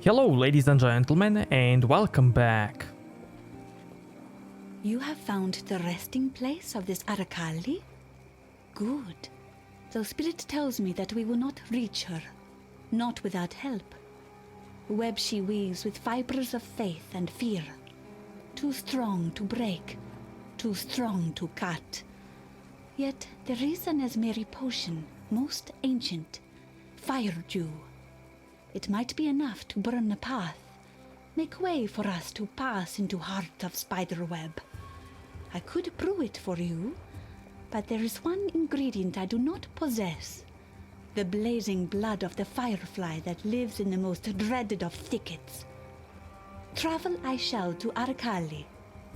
Hello, ladies and gentlemen, and welcome back. You have found the resting place of this Arakali? Good. The spirit tells me that we will not reach her, not without help. A web she weaves with fibers of faith and fear. Too strong to break, too strong to cut. Yet there is an Esmeri potion, most ancient, fire dew. It might be enough to burn a path, make way for us to pass into heart of spiderweb. I could brew it for you, but there is one ingredient I do not possess. The blazing blood of the firefly that lives in the most dreaded of thickets. Travel I shall to Arakali,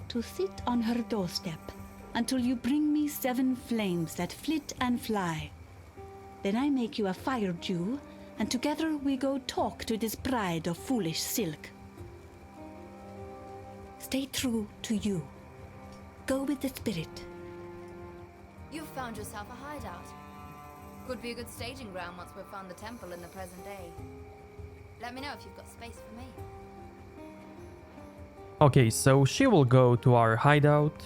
to sit on her doorstep, until you bring me 7 flames that flit and fly. Then I make you a fire dew, and together we go talk to this bride of foolish silk. Stay true to you. Go with the spirit. You've found yourself a hideout. Could be a good staging ground once we've found the temple in the present day. Let me know if you've got space for me. Okay, so she will go to our hideout.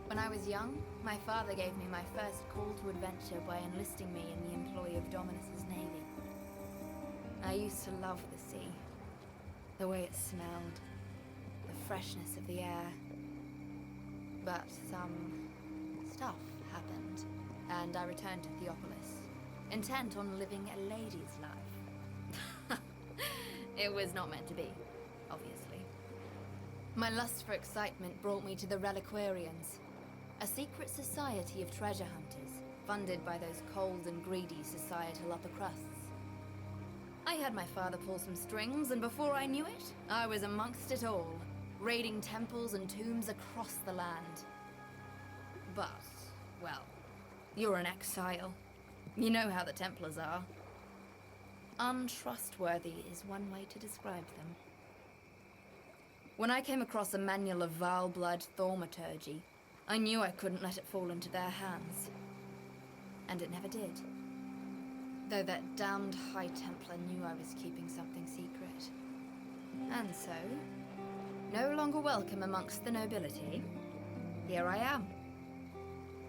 When I was young, my father gave me my first call to adventure by enlisting me in the employ of Dominus's navy. I used to love the sea. The way it smelled. The freshness of the air. But some stuff happened, and I returned to Theopolis, intent on living a lady's life. It was not meant to be, obviously. My lust for excitement brought me to the Reliquarians, a secret society of treasure hunters, funded by those cold and greedy societal upper crusts. I had my father pull some strings, and before I knew it, I was amongst it all, raiding temples and tombs across the land. But, well, you're an exile. You know how the Templars are. Untrustworthy is one way to describe them. When I came across a manual of vile blood thaumaturgy, I knew I couldn't let it fall into their hands. And it never did. Though that damned High Templar knew I was keeping something secret. And so, no longer welcome amongst the nobility, here I am.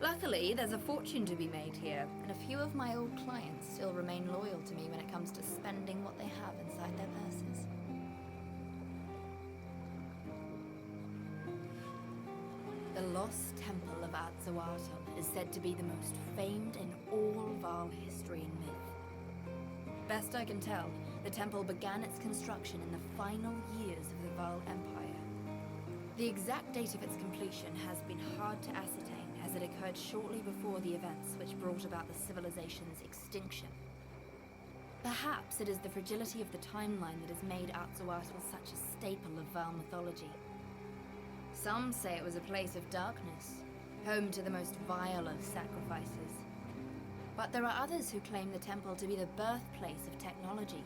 Luckily, there's a fortune to be made here, and a few of my old clients still remain loyal to me when it comes to spending what they have inside their purses. The Lost Temple of Exile is said to be the most famed in all Val history and myth. Best I can tell, the temple began its construction in the final years of the Val Empire. The exact date of its completion has been hard to ascertain, as it occurred shortly before the events which brought about the civilization's extinction. Perhaps it is the fragility of the timeline that has made Exile such a staple of Val mythology. Some say it was a place of darkness, home to the most vile of sacrifices. But there are others who claim the temple to be the birthplace of technology.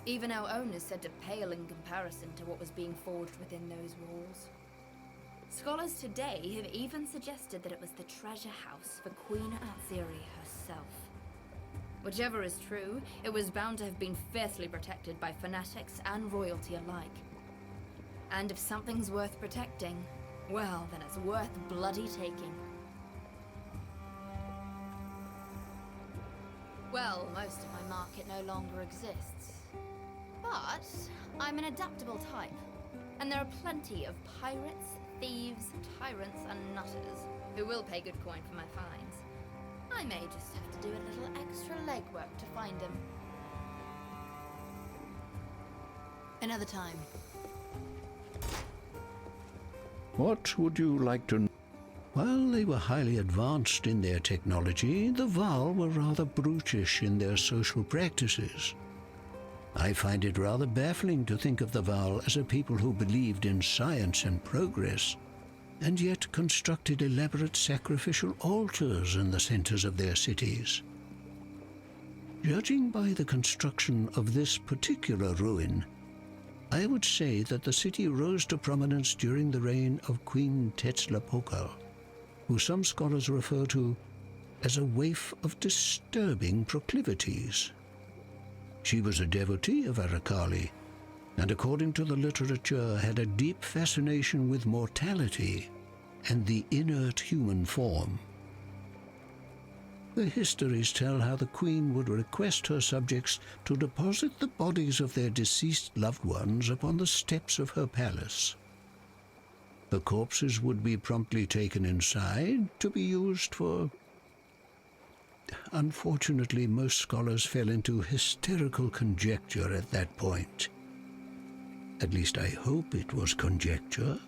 Even our own is said to pale in comparison to what was being forged within those walls. Scholars today have even suggested that it was the treasure house for Queen Atziri herself. Whichever is true, it was bound to have been fiercely protected by fanatics and royalty alike. And if something's worth protecting, well, then it's worth bloody taking. Well, most of my market no longer exists. But I'm an adaptable type, and there are plenty of pirates, thieves, tyrants, and nutters who will pay good coin for my finds. I may just have to do a little extra legwork to find them. Another time. What would you like to know? While they were highly advanced in their technology, the Val were rather brutish in their social practices. I find it rather baffling to think of the Val as a people who believed in science and progress, and yet constructed elaborate sacrificial altars in the centers of their cities. Judging by the construction of this particular ruin, I would say that the city rose to prominence during the reign of Queen Tetzlapokal, who some scholars refer to as a waif of disturbing proclivities. She was a devotee of Arakali, and according to the literature had a deep fascination with mortality and the inert human form. The histories tell how the queen would request her subjects to deposit the bodies of their deceased loved ones upon the steps of her palace. The corpses would be promptly taken inside to be used for... Unfortunately, most scholars fell into hysterical conjecture at that point. At least I hope it was conjecture.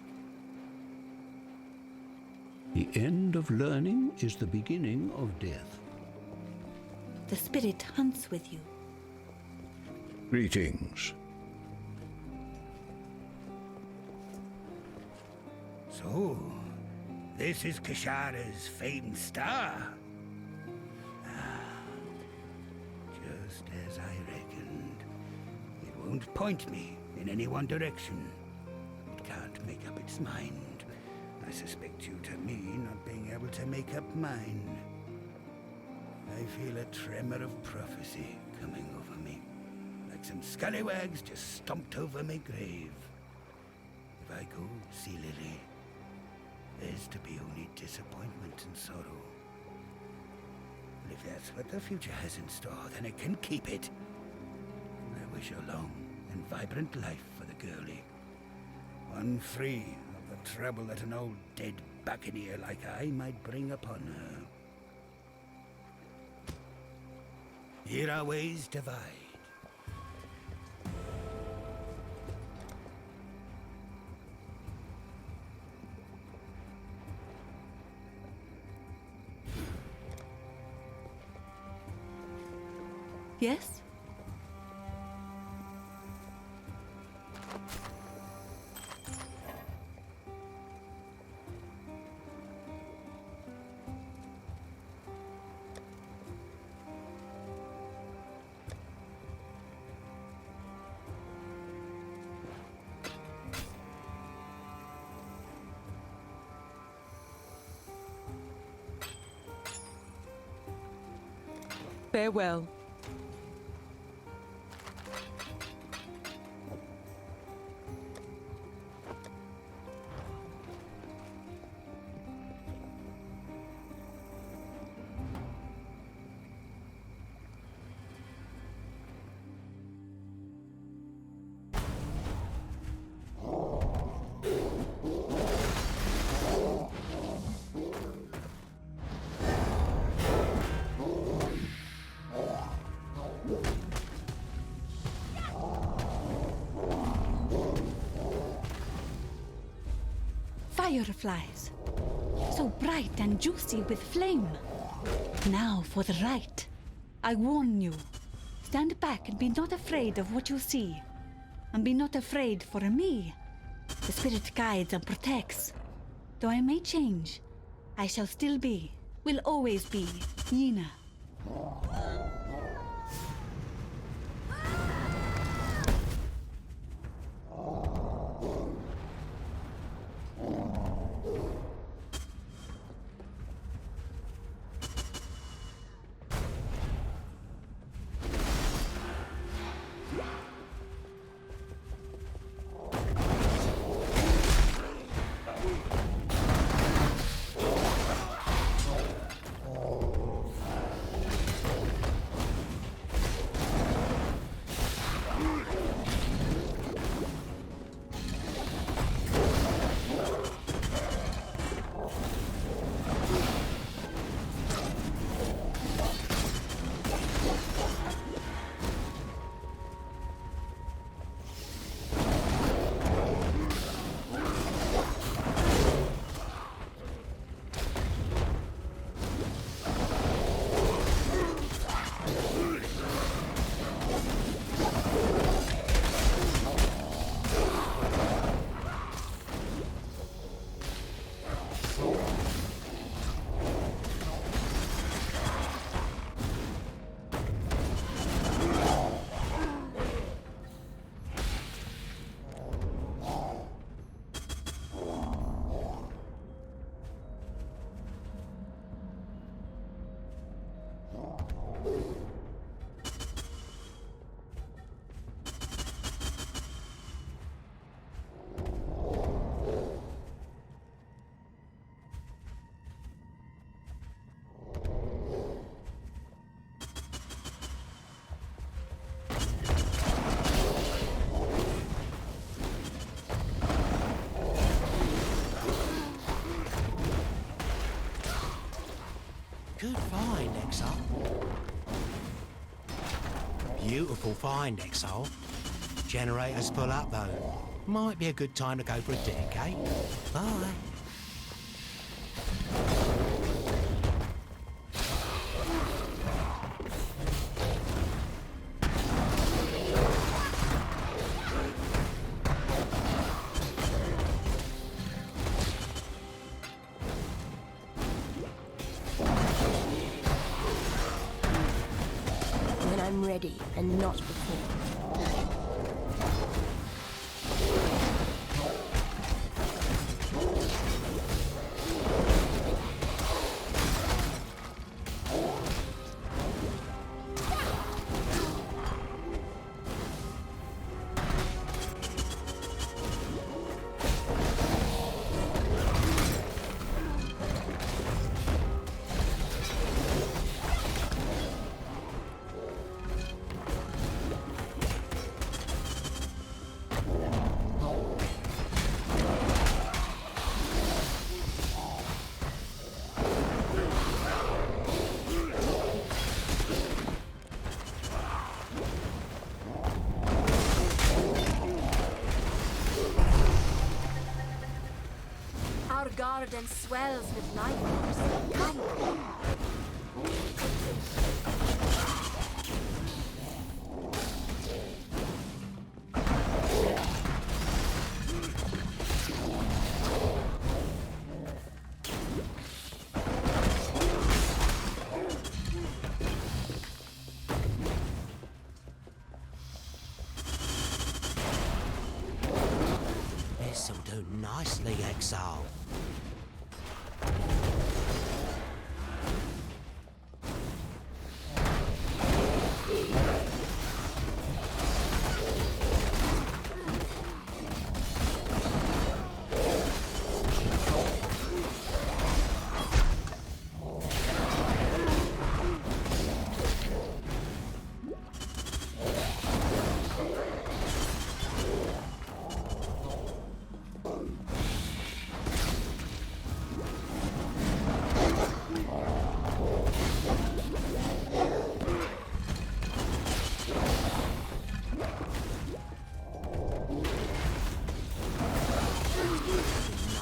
The end of learning is the beginning of death. The spirit hunts with you. Greetings. So, this is Kishara's famed star. Just as I reckoned. It won't point me in any one direction. It can't make up its mind. I suspect due to me not being able to make up mine. I feel a tremor of prophecy coming over me, like some scallywags just stomped over my grave. If I go see Lily, there's to be only disappointment and sorrow. But if that's what the future has in store, then it can keep it. I wish a long and vibrant life for the girlie. One free of the trouble that an old dead buccaneer like I might bring upon her. Here our ways divide. Yes? Farewell. Fireflies, so bright and juicy with flame. Now for the right. I warn you. Stand back and be not afraid of what you see. And be not afraid for me. The spirit guides and protects. Though I may change, I shall still be, will always be, Yina. Good find, Exile. Beautiful find, Exile. Generator's full up, though. Might be a good time to go for a drink, eh? Bye. When I'm ready, and not before. Our garden swells with life force. Come. This'll do nicely, Exile.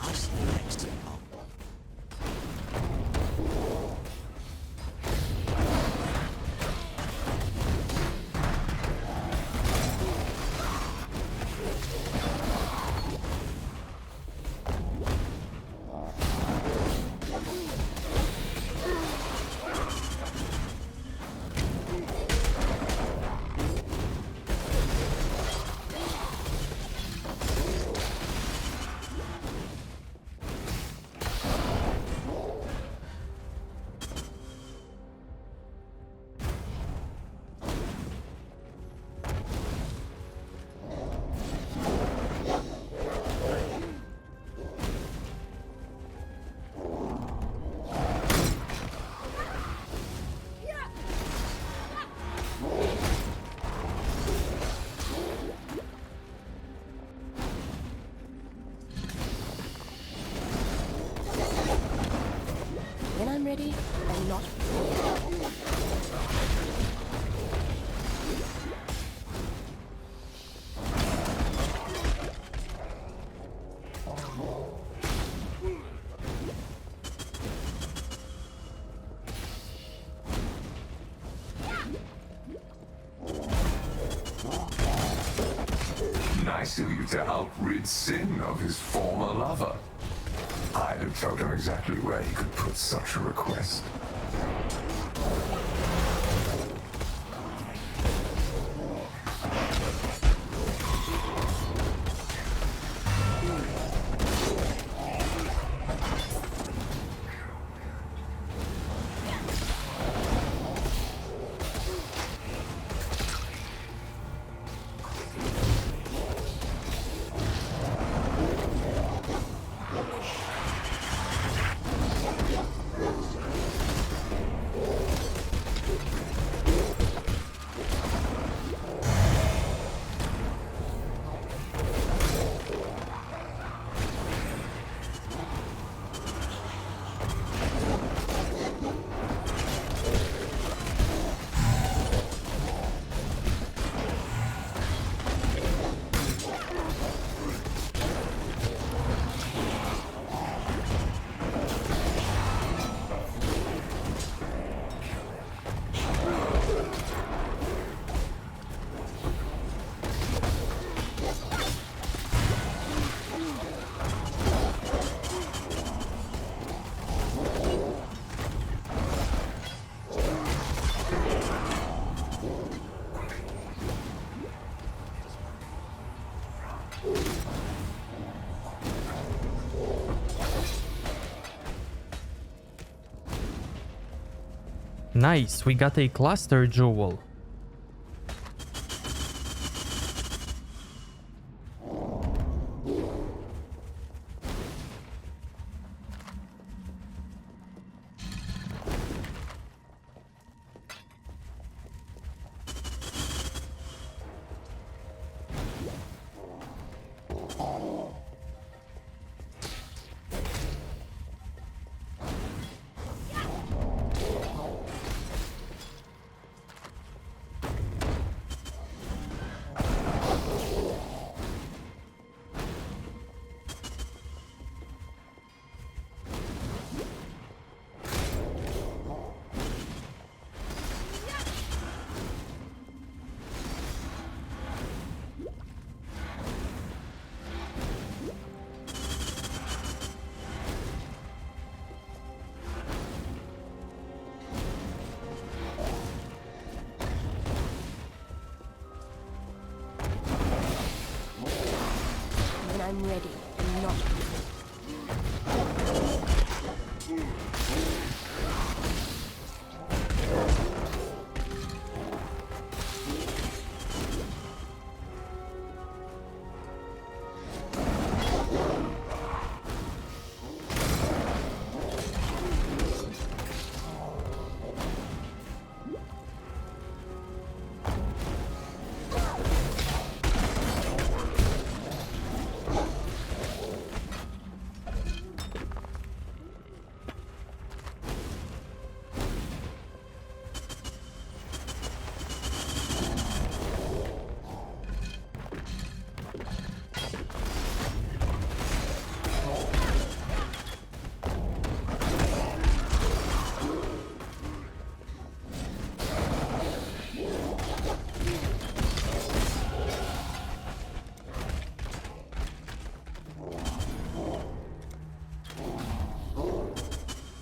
Nicely, Exile. When I'm ready, and not before. Nice of you to help rid Sin of his former lover. I'd have told him exactly where he could put such a request. Nice, we got a cluster jewel. When I'm ready and not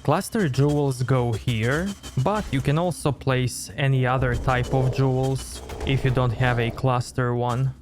Cluster jewels go here, but you can also place any other type of jewels if you don't have a cluster one.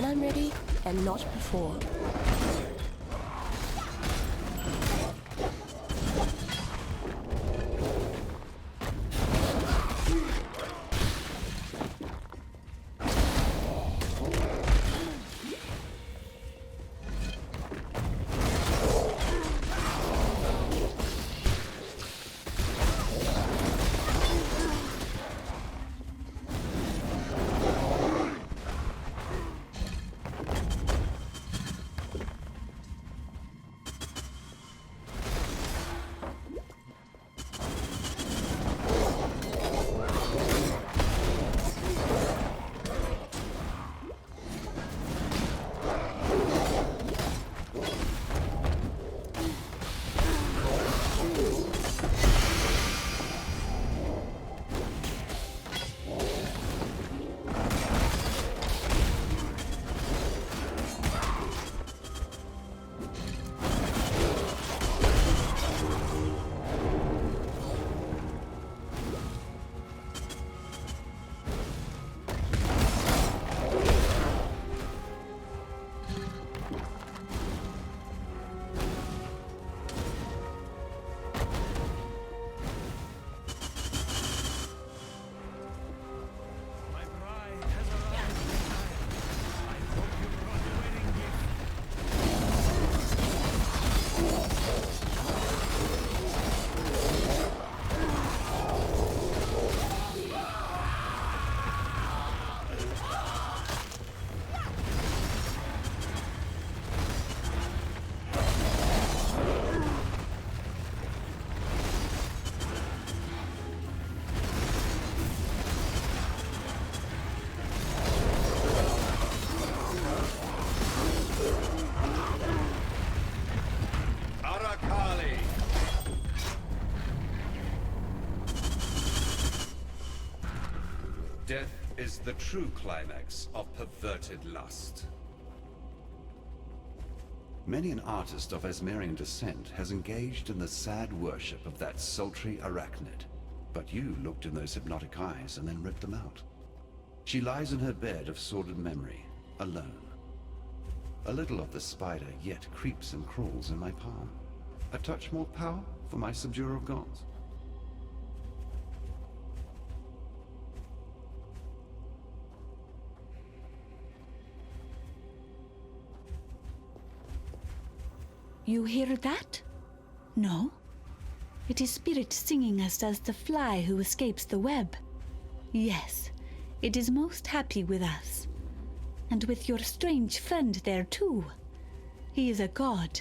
when I'm ready and not before. Death is the true climax of perverted lust. Many an artist of Esmerian descent has engaged in the sad worship of that sultry arachnid. But you looked in those hypnotic eyes and then ripped them out. She lies in her bed of sordid memory, alone. A little of the spider yet creeps and crawls in my palm. A touch more power for my subduer of gods. You hear that? No? It is spirit singing as does the fly who escapes the web. Yes, it is most happy with us. And with your strange friend there too. He is a god.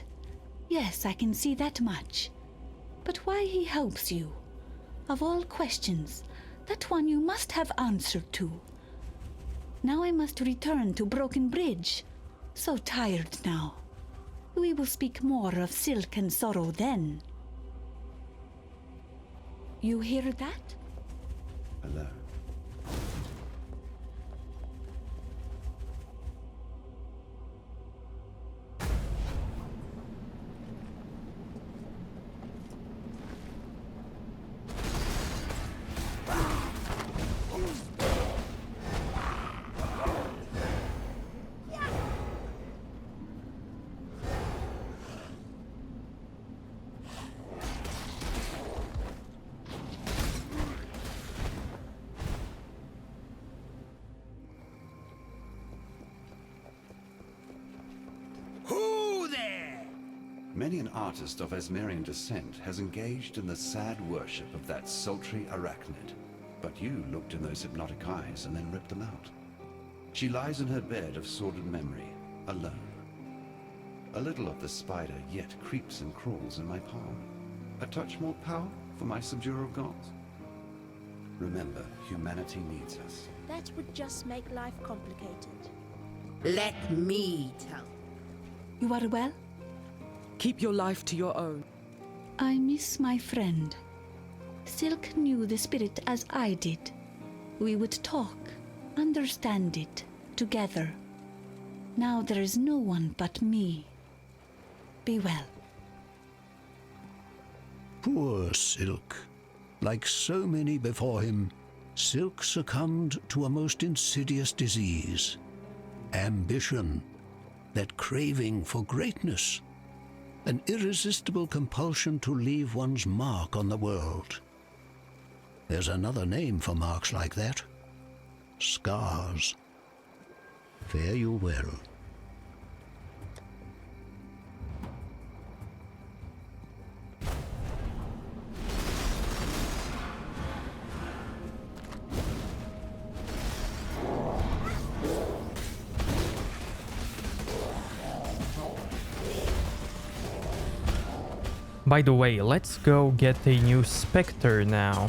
Yes, I can see that much. But why he helps you? Of all questions, that one you must have answered to. Now I must return to Broken Bridge. So tired now. We will speak more of silk and sorrow then. You hear that? Hello. Many an artist of Esmerian descent has engaged in the sad worship of that sultry arachnid. But you looked in those hypnotic eyes and then ripped them out. She lies in her bed of sordid memory, alone. A little of the spider yet creeps and crawls in my palm. A touch more power for my subduer of gods. Remember, humanity needs us. That would just make life complicated. Let me tell. You are well? Keep your life to your own. I miss my friend. Silk knew the spirit as I did. We would talk, understand it, together. Now there is no one but me. Be well. Poor Silk. Like so many before him, Silk succumbed to a most insidious disease. Ambition, that craving for greatness. An irresistible compulsion to leave one's mark on the world. There's another name for marks like that. Scars. Fare you well. By the way, let's go get a new Spectre now.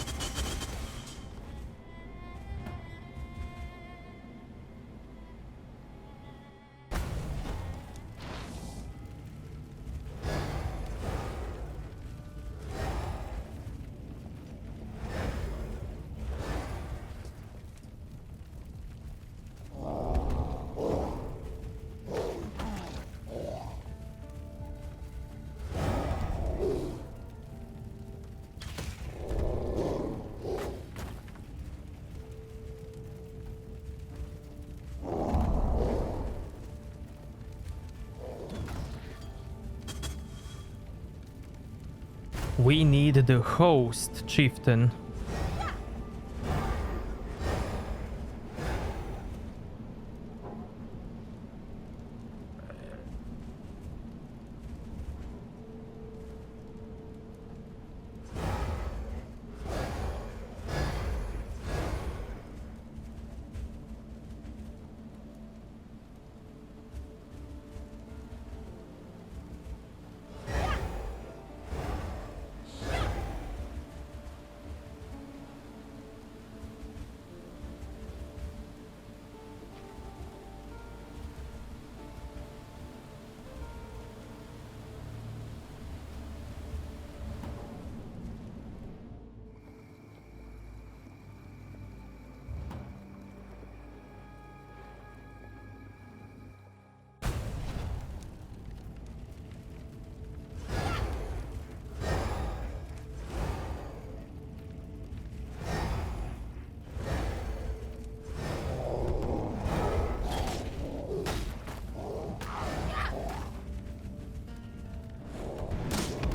We need the host, chieftain.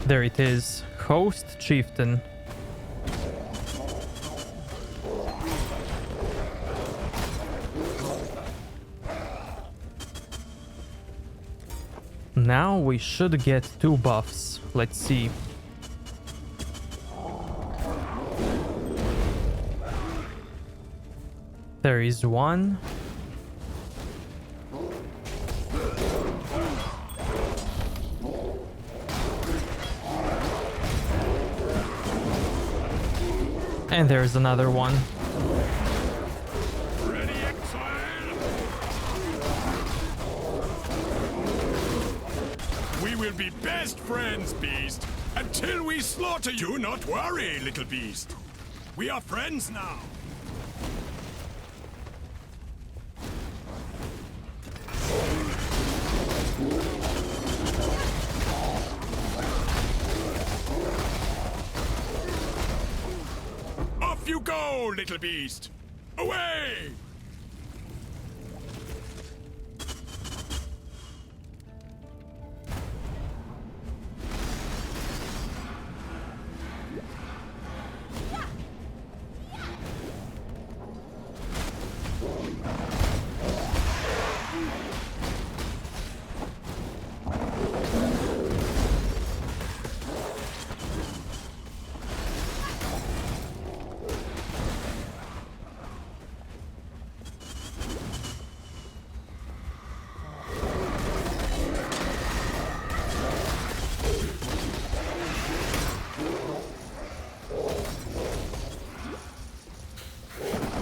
There it is. Host Chieftain. Now we should get 2 buffs. Let's see. There is 1. And there's another one. Ready, exile? We will be best friends, beast, until we slaughter you. Do not worry, little beast. We are friends now. Off you go, little beast! Away!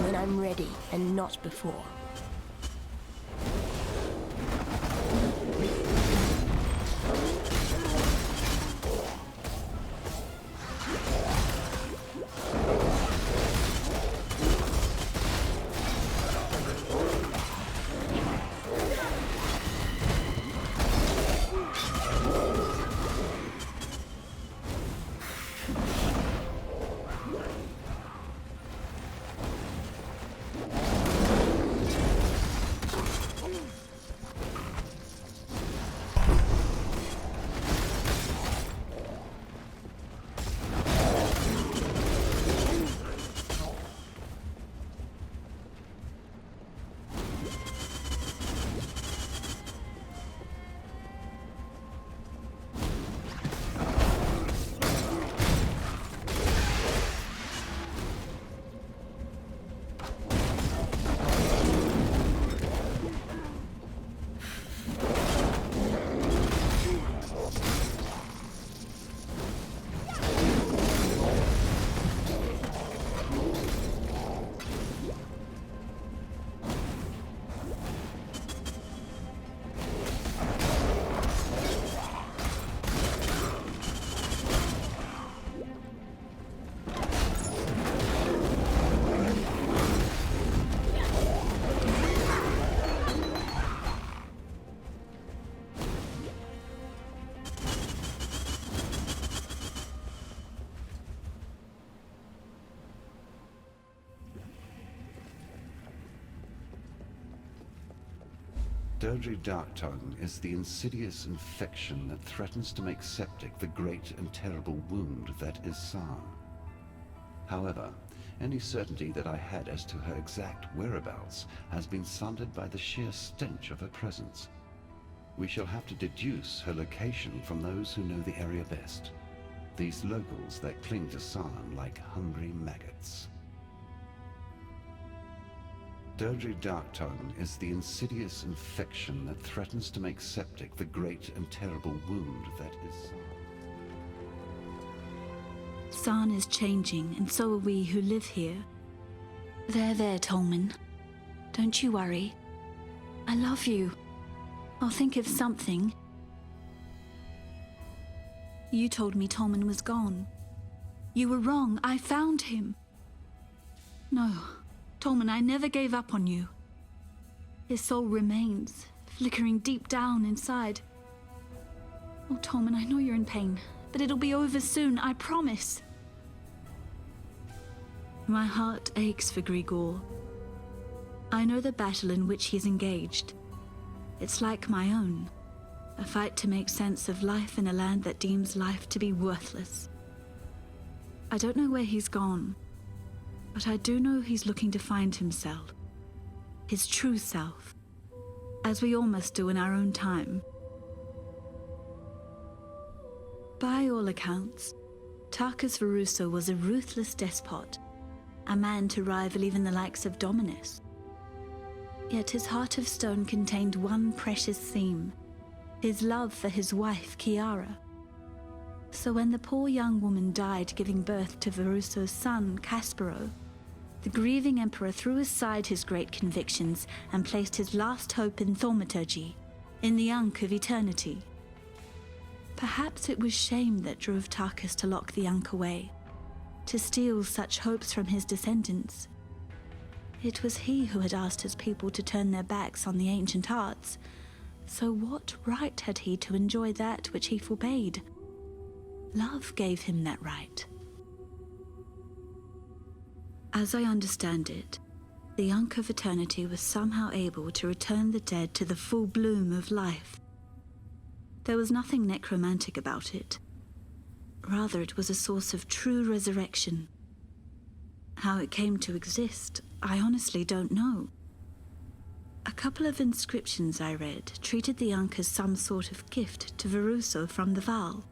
When I'm ready, and not before. Dodri Darktongue is the insidious infection that threatens to make septic the great and terrible wound that is Sarn. However, any certainty that I had as to her exact whereabouts has been sundered by the sheer stench of her presence. We shall have to deduce her location from those who know the area best. These locals that cling to Sarn like hungry maggots. Dodri Darktongue is the insidious infection that threatens to make septic the great and terrible wound that is Sarn. Sarn is changing, and so are we who live here. There, Tolman. Don't you worry. I love you. I'll think of something. You told me Tolman was gone. You were wrong. I found him. No, Tolman, I never gave up on you. His soul remains, flickering deep down inside. Oh, Tolman, I know you're in pain, but it'll be over soon, I promise. My heart aches for Grigor. I know the battle in which he's engaged. It's like my own. A fight to make sense of life in a land that deems life to be worthless. I don't know where he's gone, but I do know he's looking to find himself. His true self. As we all must do in our own time. By all accounts, Tarkus Veruso was a ruthless despot, a man to rival even the likes of Dominus. Yet his heart of stone contained one precious theme, his love for his wife, Kiara. So when the poor young woman died giving birth to Veruso's son, Caspero, the grieving emperor threw aside his great convictions and placed his last hope in thaumaturgy, in the Ankh of eternity. Perhaps it was shame that drove Tarkus to lock the Ankh away, to steal such hopes from his descendants. It was he who had asked his people to turn their backs on the ancient arts, so what right had he to enjoy that which he forbade? Love gave him that right. As I understand it, the Ankh of Eternity was somehow able to return the dead to the full bloom of life. There was nothing necromantic about it. Rather, it was a source of true resurrection. How it came to exist, I honestly don't know. A couple of inscriptions I read treated the Ankh as some sort of gift to Veruso from the Val.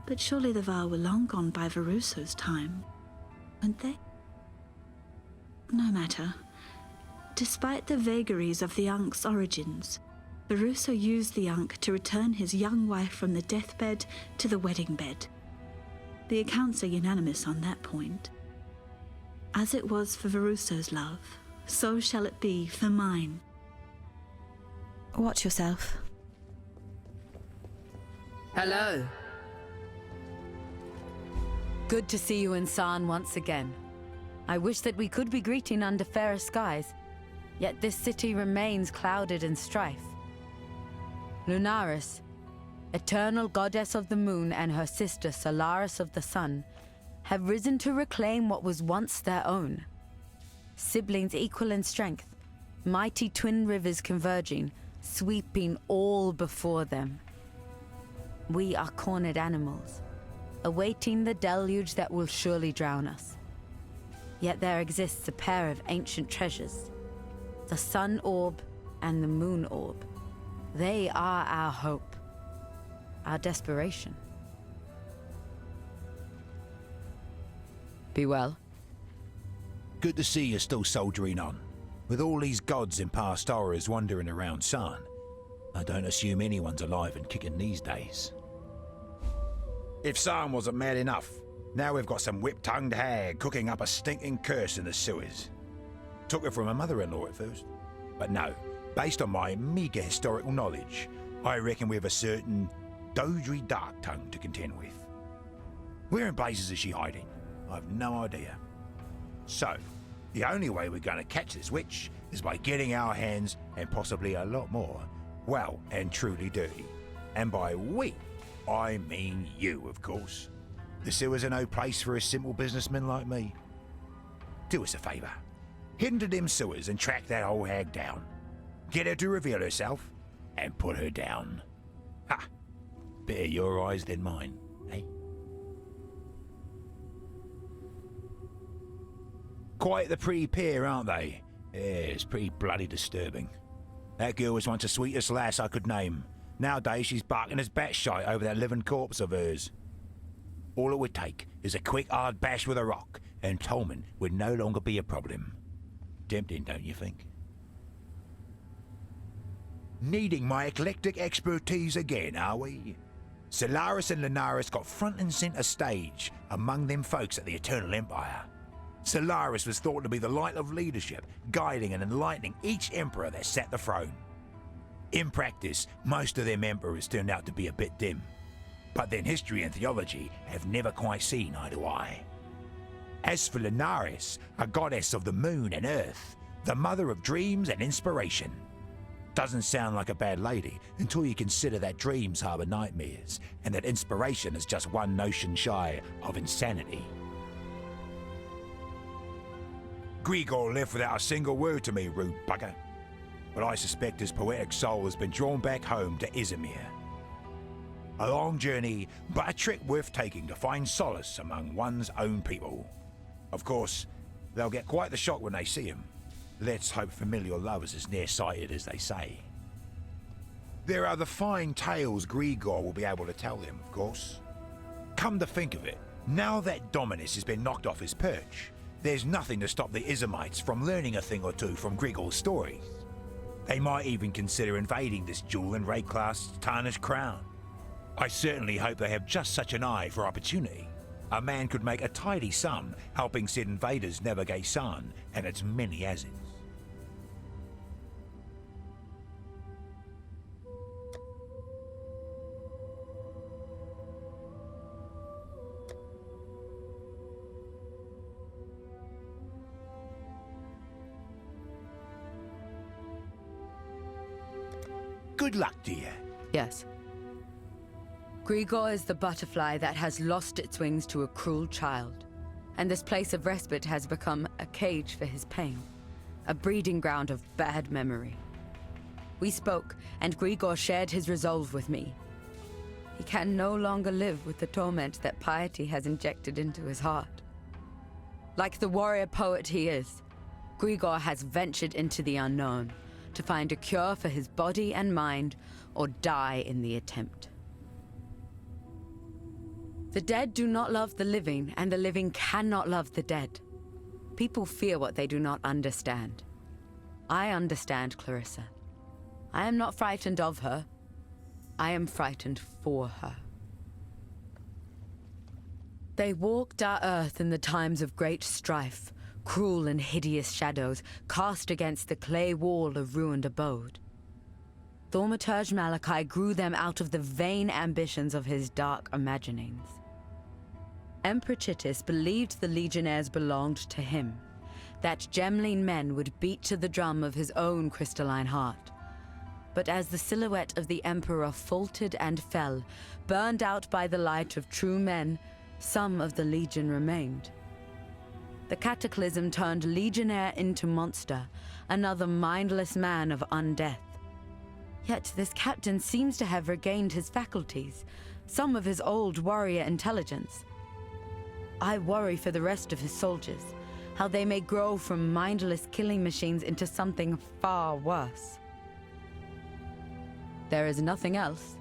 But surely the Val were long gone by Veruso's time, weren't they? No matter. Despite the vagaries of the Ankh's origins, Veruso used the Ankh to return his young wife from the deathbed to the wedding bed. The accounts are unanimous on that point. As it was for Veruso's love, so shall it be for mine. Watch yourself. Hello. Good to see you in San once again. I wish that we could be greeting under fairer skies, yet this city remains clouded in strife. Lunaris, eternal goddess of the moon, and her sister Solaris of the sun, have risen to reclaim what was once their own. Siblings equal in strength, mighty twin rivers converging, sweeping all before them. We are cornered animals, awaiting the deluge that will surely drown us. Yet there exists a pair of ancient treasures, the sun orb and the moon orb. They are our hope, our desperation. Be well. Good to see you still soldiering on. With all these gods and past horrors wandering around San, I don't assume anyone's alive and kicking these days. If San wasn't mad enough, now we've got some whip-tongued hag cooking up a stinking curse in the sewers. Took it from her mother-in-law at first. But no, based on my meagre historical knowledge, I reckon we have a certain Dodry Darktongue to contend with. Where in blazes is she hiding? I've no idea. So, the only way we're going to catch this witch is by getting our hands, and possibly a lot more, well and truly dirty. And by we, I mean you, of course. The sewers are no place for a simple businessman like me. Do us a favour. Head into them sewers and track that old hag down. Get her to reveal herself, and put her down. Ha! Better your eyes than mine, eh? Quite the pretty pair, aren't they? Yeah, it's pretty bloody disturbing. That girl was once the sweetest lass I could name. Nowadays she's barking as batshite over that living corpse of hers. All it would take is a quick hard bash with a rock, and Tolman would no longer be a problem. Tempting, don't you think? Needing my eclectic expertise again, are we? Solaris and Lunaris got front and centre stage among them folks at the Eternal Empire. Solaris was thought to be the light of leadership, guiding and enlightening each emperor that sat the throne. In practice, most of them emperors turned out to be a bit dim. But then history and theology have never quite seen eye to eye. As for Lunaris, a goddess of the moon and earth, the mother of dreams and inspiration. Doesn't sound like a bad lady until you consider that dreams harbour nightmares, and that inspiration is just one notion shy of insanity. Grigor left without a single word to me, rude bugger. but I suspect his poetic soul has been drawn back home to Izmir. A long journey, but a trip worth taking to find solace among one's own people. Of course, they'll get quite the shock when they see him. Let's hope familial love is as nearsighted as they say. There are the fine tales Grigor will be able to tell them, of course. Come to think of it, now that Dominus has been knocked off his perch, there's nothing to stop the Izamites from learning a thing or two from Grigor's stories. They might even consider invading this jewel and Rayclast's tarnished crown. I certainly hope they have just such an eye for opportunity. A man could make a tidy sum helping Sid invaders navigate San and its many hazards. Good luck to you. Yes. Grigor is the butterfly that has lost its wings to a cruel child, and this place of respite has become a cage for his pain, a breeding ground of bad memory. We spoke, and Grigor shared his resolve with me. He can no longer live with the torment that piety has injected into his heart. Like the warrior poet he is, Grigor has ventured into the unknown to find a cure for his body and mind, or die in the attempt. The dead do not love the living, and the living cannot love the dead. People fear what they do not understand. I understand Clarissa. I am not frightened of her. I am frightened for her. They walked our earth in the times of great strife, cruel and hideous shadows cast against the clay wall of ruined abode. Thaumaturge Malachi grew them out of the vain ambitions of his dark imaginings. Emperor Chittis believed the legionnaires belonged to him, that Gemline men would beat to the drum of his own crystalline heart. But as the silhouette of the Emperor faltered and fell, burned out by the light of true men, some of the Legion remained. The cataclysm turned legionnaire into monster, another mindless man of undeath. Yet this captain seems to have regained his faculties, some of his old warrior intelligence. I worry for the rest of his soldiers, how they may grow from mindless killing machines into something far worse. There is nothing else.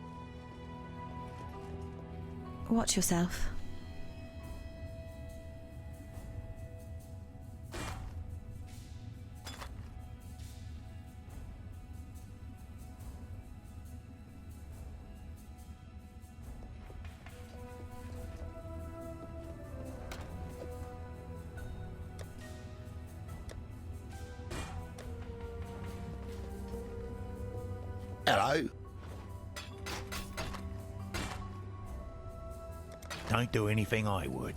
Watch yourself. Hello. Don't do anything I would.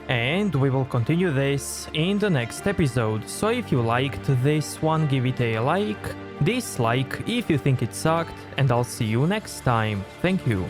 And we will continue this in the next episode, so if you liked this one, give it a like, dislike if you think it sucked, and I'll see you next time. Thank you.